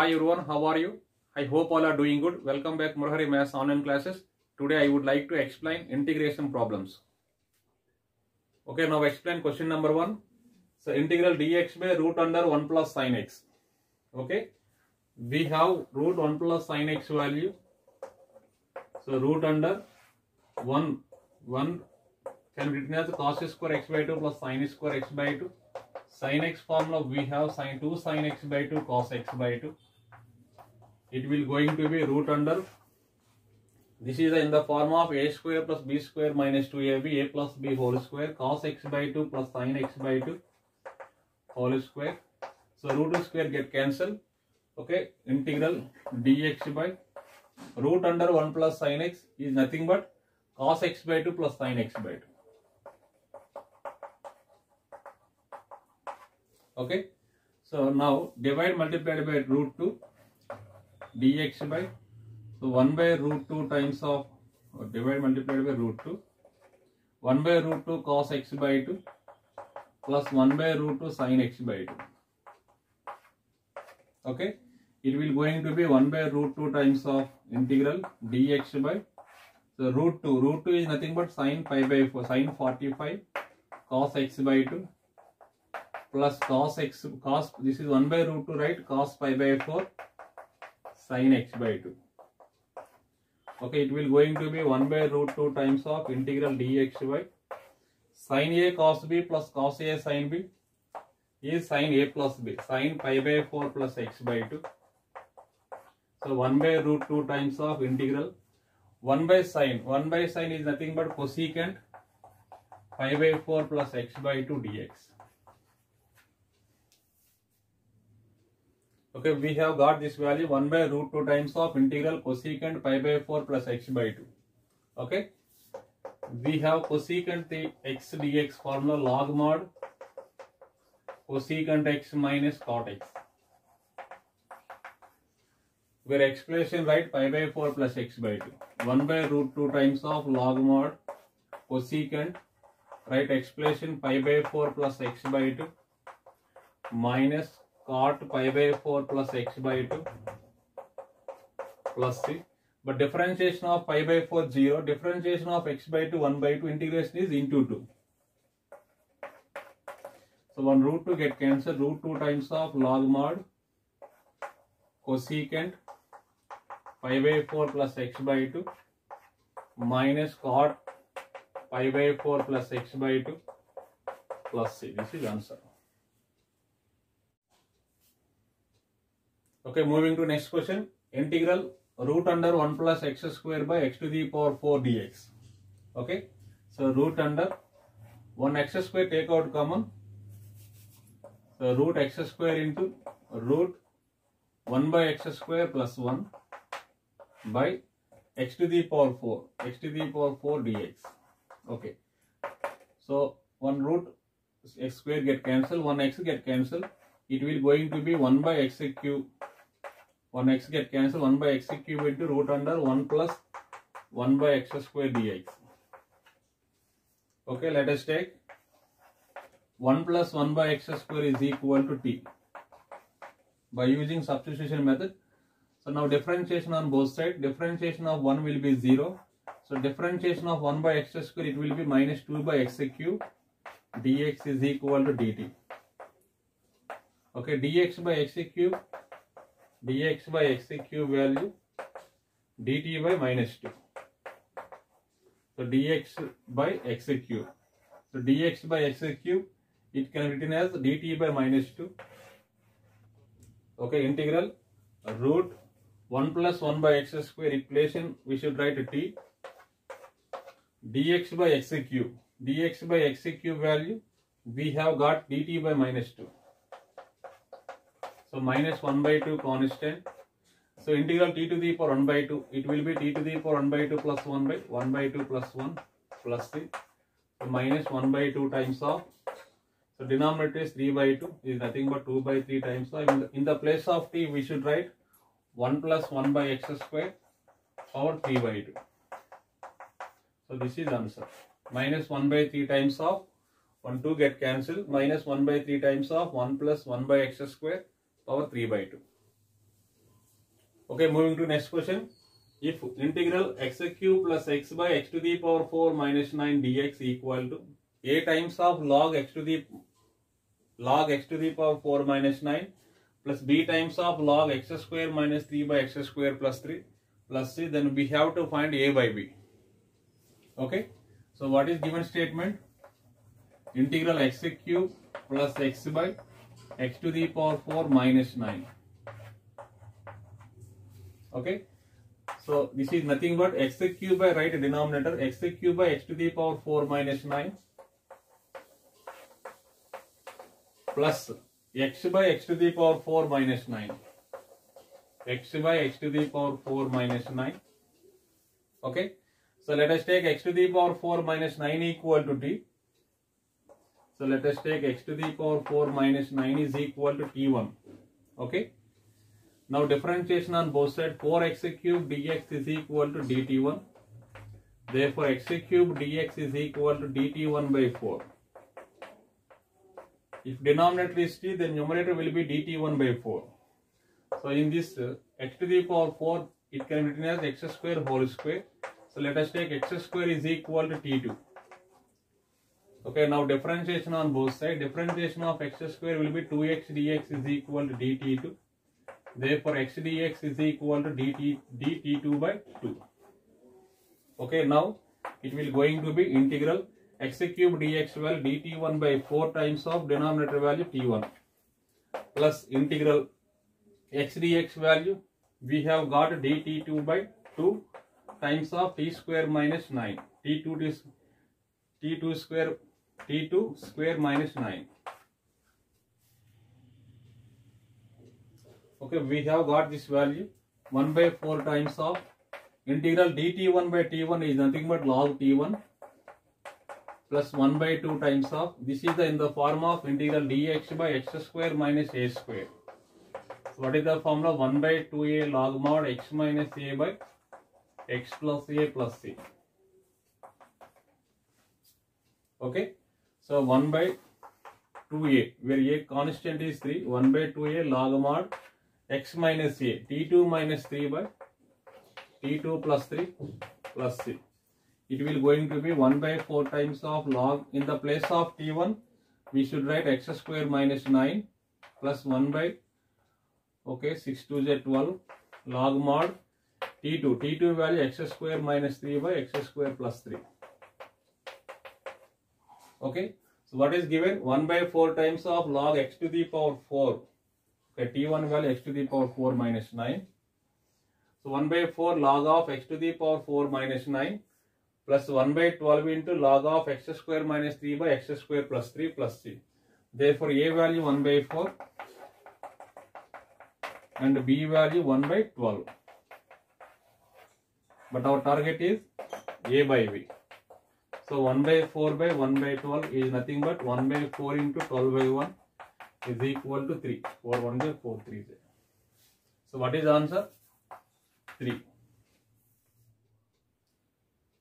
Hi everyone, how are you? I hope all are doing good. Welcome back Murari Maths online classes. Today I would like to explain integration problems. Okay, now explain question number 1. So integral dx by root under 1 plus sin x. Okay, we have root 1 plus sin x value. So root under 1 can be written as cos square x by 2 plus sin square x by 2. Sin x formula we have sin 2 sin x by 2 cos x by 2. It will going to be root under, this is in the form of a square plus b square minus 2ab, a plus b whole square, cos x by 2 plus sin x by 2 whole square. So root square get cancelled. Okay, integral dx by root under 1 plus sin x is nothing but cos x by 2 plus sin x by 2. Okay, so now divide multiplied by root 2 dx by, so 1 by root 2 times of, divide multiplied by root 2, 1 by root 2 cos x by 2 plus 1 by root 2 sin x by 2. Okay, it will going to be 1 by root 2 times of integral dx by, so root 2 is nothing but sin pi by 4, sin 45 cos x by 2 plus cos x, cos, this is 1 by root 2, right, cos pi by 4 sin x by 2. Okay, it will going to be 1 by root 2 times of integral dx by sin a cos b plus cos a sin b is sin a plus b, sin pi by 4 plus x by 2. So 1 by root 2 times of integral 1 by sin is nothing but cosecant pi by 4 plus x by 2 dx. Okay, we have got this value 1 by root 2 times of integral cosecant pi by 4 plus x by 2. Okay, we have cosecant the x dx formula log mod cosecant x minus cot x, where expression right pi by 4 plus x by 2. 1 by root 2 times of log mod cosecant, right, expression pi by 4 plus x by 2 minus cot pi by 4 plus x by 2 plus c. But differentiation of pi by 4 0, differentiation of x by 2 1 by 2, integration is into 2. So 1 root 2 get cancelled, root 2 times of log mod cosecant pi by 4 plus x by 2 minus cot pi by 4 plus x by 2 plus c. This is answer. Okay, moving to next question. Integral root under 1 plus x square by x to the power 4 dx. Okay, so root under 1 x square take out common. So root x square into root 1 by x square plus 1 by x to the power 4, x to the power 4 dx. Okay, so 1 root x square get cancelled, 1 x get cancelled. It will going to be 1 by x cube. 1 x get cancelled, 1 by x cube into root under 1 plus 1 by x square dx. Okay, let us take 1 plus 1 by x square is equal to t by using substitution method. So now differentiation on both sides, differentiation of 1 will be 0. So differentiation of 1 by x square, it will be minus 2 by x cube dx is equal to dt. Okay, dx by x cube value dt by minus 2. So dx by x cube. So dx by x cube, it can be written as dt by minus 2. Okay, integral root 1 plus 1 by x square equation, we should write t dx by x cube. Dx by x cube value, we have got dt by minus 2. So minus 1 by 2 constant. So integral t to the power 1 by 2, it will be t to the power 1 by 2 plus 1 by 2 plus 1 plus 3. So minus 1 by 2 times of, so denominator is 3 by 2 is nothing but 2 by 3 times of, in the place of t we should write 1 plus 1 by x square power 3 by 2. So this is answer. Minus 1 by 3 times of 1 2 get cancelled, minus 1 by 3 times of 1 plus 1 by x square power 3 by 2. Okay, moving to next question. If integral x cube plus x by x to the power 4 minus 9 dx equal to a times of log x to the power 4 minus 9 plus b times of log x square minus 3 by x square plus 3 plus c, then we have to find a by b. Okay, so what is given statement? Integral x cube plus x by x to the power 4 minus 9. Okay, so this is nothing but x cube by right denominator, x cube by x to the power 4 minus 9 plus x by x to the power 4 minus 9, x by x to the power 4 minus 9. Okay, so let us take x to the power 4 minus 9 equal to t. So let us take x to the power 4 minus 9 is equal to t1. Okay, now differentiation on both sides, 4x cube dx is equal to dt1. Therefore x cube dx is equal to dt1 by 4. If denominator is t, then numerator will be dt1 by 4. So in this x to the power 4, it can be written as x square whole square. So let us take x square is equal to t2. Okay, now differentiation on both sides. Differentiation of x square will be 2x dx is equal to dt2. Therefore x dx is equal to dt2 by 2. Okay, now it will going to be integral x cube dx value dt1 by 4 times of denominator value t1 plus integral x dx value we have got dt2 by 2 times of t square minus 9, t2 square minus 9. Okay, we have got this value 1 by 4 times of integral dt1 by t1 is nothing but log t1 plus 1 by 2 times of, this is in the form of integral dx by x square minus a square. So what is the formula? 1 by 2a log mod x minus a by x plus a plus c. Okay, so 1 by 2a, where a constant is 3, 1 by 2a log mod x minus a, t2 minus 3 by t2 plus 3 plus c. It will going to be 1 by 4 times of log, in the place of t1 we should write x square minus 9 plus 1 by, okay, 6 2 is 12 log mod t2 value x square minus 3 by x square plus 3. Okay, so what is given? 1 by 4 times of log x to the power 4. Okay, t1 value x to the power 4 minus 9. So 1 by 4 log of x to the power 4 minus 9 plus 1 by 12 into log of x square minus 3 by x square plus 3 plus c. Therefore a value 1 by 4 and b value 1 by 12. But our target is a by b. So 1 by 4 by 1 by 12 is nothing but 1 by 4 into 12 by 1 is equal to 3. 4 1 by 4 3. So what is the answer? 3.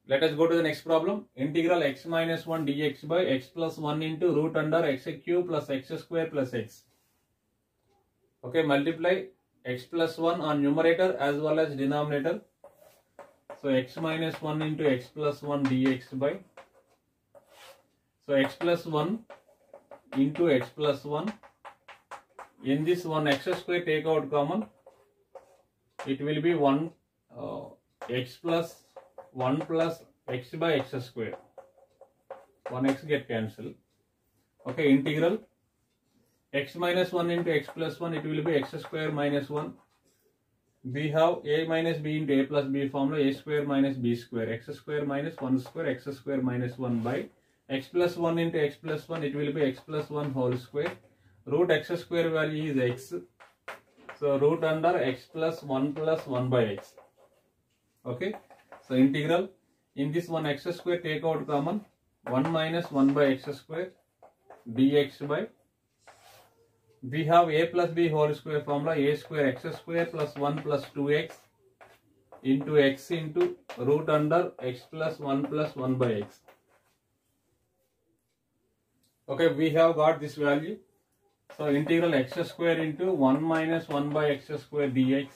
Let us go to the next problem. Integral x minus 1 dx by x plus 1 into root under x cube plus x square plus x. Okay, multiply x plus 1 on numerator as well as denominator. So x minus 1 into x plus 1 dx by, so x plus 1 into x plus 1, in this one x square take out common, it will be 1 x plus 1 plus x by x square, 1x get cancelled. Okay, integral x minus 1 into x plus 1, it will be x square minus 1. We have a minus b into a plus b formula, a square minus b square, x square minus 1 square, x square minus 1 by x plus 1 into x plus 1, it will be x plus 1 whole square. Root x square value is x. So root under x plus 1 by x. Okay. So integral, in this one x square take out common, 1 minus 1 by x square dx by, we have a plus b whole square formula, a square x square plus 1 plus 2x into x into root under x plus 1 by x. Okay, we have got this value. So integral x square into 1 minus 1 by x square dx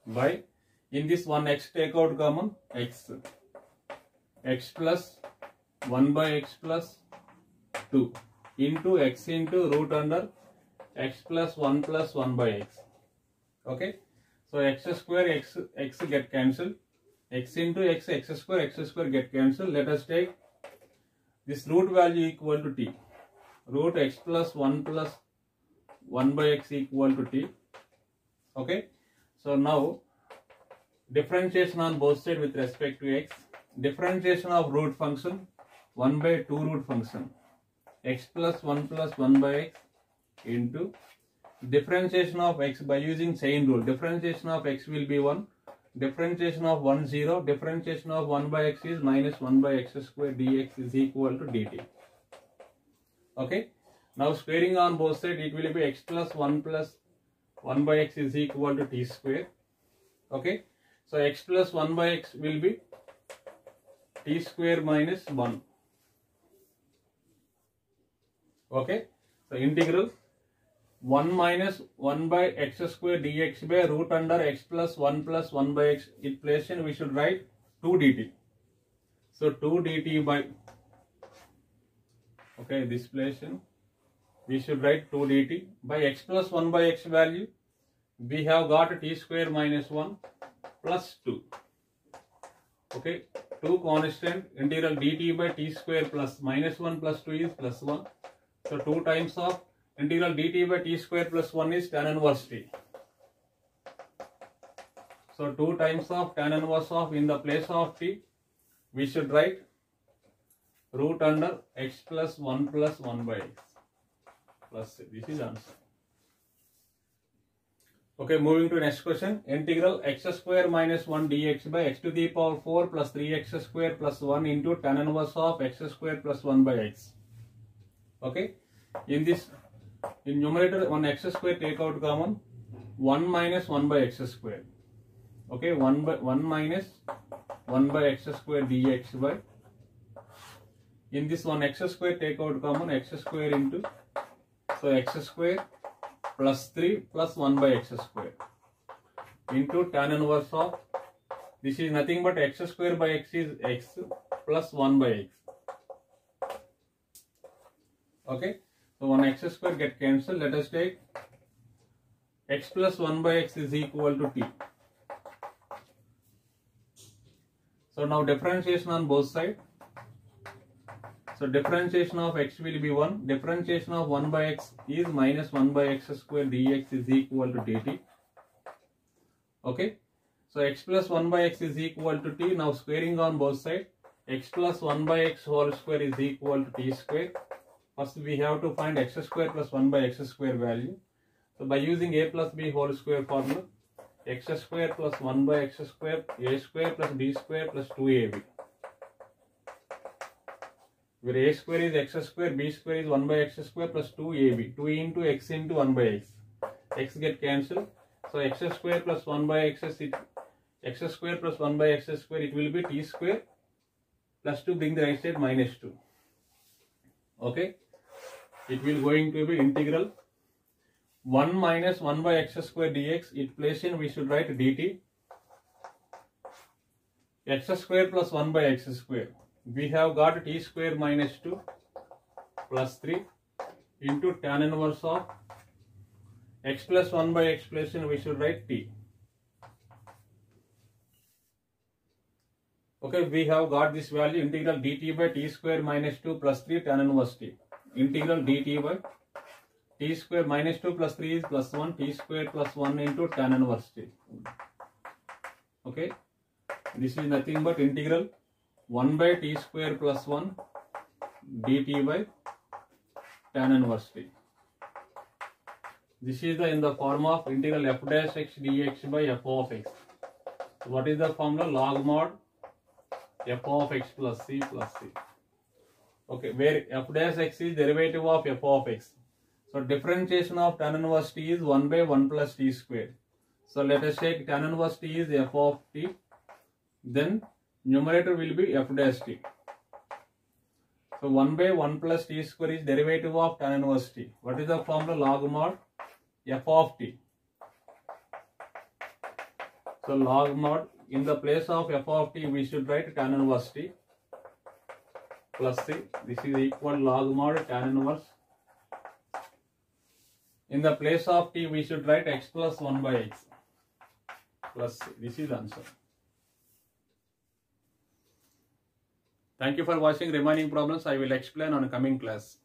by, in this one x take out common, x plus 1 by x plus 2 into x into root under x plus 1 by x. Okay, so x square x get cancelled, x into x square get cancelled. Let us take this root value equal to t, root x plus 1 by x equal to t. Okay, so now differentiation on both sides with respect to x, differentiation of root function 1 by 2 root function x plus 1 by x into differentiation of x by using chain rule. Differentiation of x will be 1, differentiation of 1 0, differentiation of 1 by x is minus 1 by x square dx is equal to dt. Okay, now squaring on both sides, it will be x plus 1 by x is equal to t square. Okay, so x plus 1 by x will be t square minus 1. Okay, so integral 1 minus 1 by x square dx by root under x plus 1 by x. In place we should write 2 dt. So 2 dt by, okay, this place we should write 2 dt by x plus 1 by x value. We have got t square minus 1 plus 2. Okay, 2 constant, integral dt by t square plus minus 1 plus 2 is plus 1. So 2 times of integral dt by t square plus 1 is tan inverse t. So 2 times of tan inverse of, in the place of t, we should write root under x plus 1 by x plus, this is answer. Okay, moving to next question. Integral x square minus 1 dx by x to the power 4 plus 3x square plus 1 into tan inverse of x square plus 1 by x. Okay, in this, in numerator 1 x square take out common, 1 minus 1 by x square. Okay, 1 minus 1 by x square dx by, in this 1 x square take out common, x square into, so x square plus 3 plus 1 by x square into tan inverse of, this is nothing but x square by x is x plus 1 by x. Okay, so 1 x square get cancelled. Let us take x plus 1 by x is equal to t. So now differentiation on both sides. So differentiation of x will be 1, differentiation of 1 by x is minus 1 by x square dx is equal to dt. Okay, so x plus 1 by x is equal to t. Now squaring on both sides, x plus 1 by x whole square is equal to t square. First we have to find x square plus 1 by x square value. So by using a plus b whole square formula, x square plus 1 by x square, a square plus b square plus 2ab. Where a square is x square, b square is 1 by x square plus 2ab. 2 into x into 1 by x. X get cancelled. So x square plus 1 by x square plus 1 by x square, it will be t square plus 2, bring the right side minus 2. Okay, it will going to be integral 1 minus 1 by x square dx. In place we should write dt x square plus 1 by x square. We have got t square minus 2 plus 3 into tan inverse of x plus 1 by x place we should write t. Okay, we have got this value, integral dt by t square minus 2 plus 3 tan inverse t. Integral dt by t square minus 2 plus 3 is plus 1, t square plus 1 into tan inverse t. Okay, this is nothing but integral 1 by t square plus 1 dt by tan inverse t. This is in the form of integral f dash x dx by f of x. So what is the formula? Log mod f of x plus c plus c. Okay, where f dash x is derivative of f of x. So differentiation of tan inverse t is 1 by 1 plus t square. So let us take tan inverse t is f of t. Then numerator will be f dash t. So 1 by 1 plus t square is derivative of tan inverse t. What is the formula? Log mod f of t. So log mod, in the place of f of t, we should write tan inverse t plus c. This is equal log mod tan inverse. In the place of t, we should write x plus 1 by x plus c. This is answer. Thank you for watching. Remaining problems I will explain on coming class.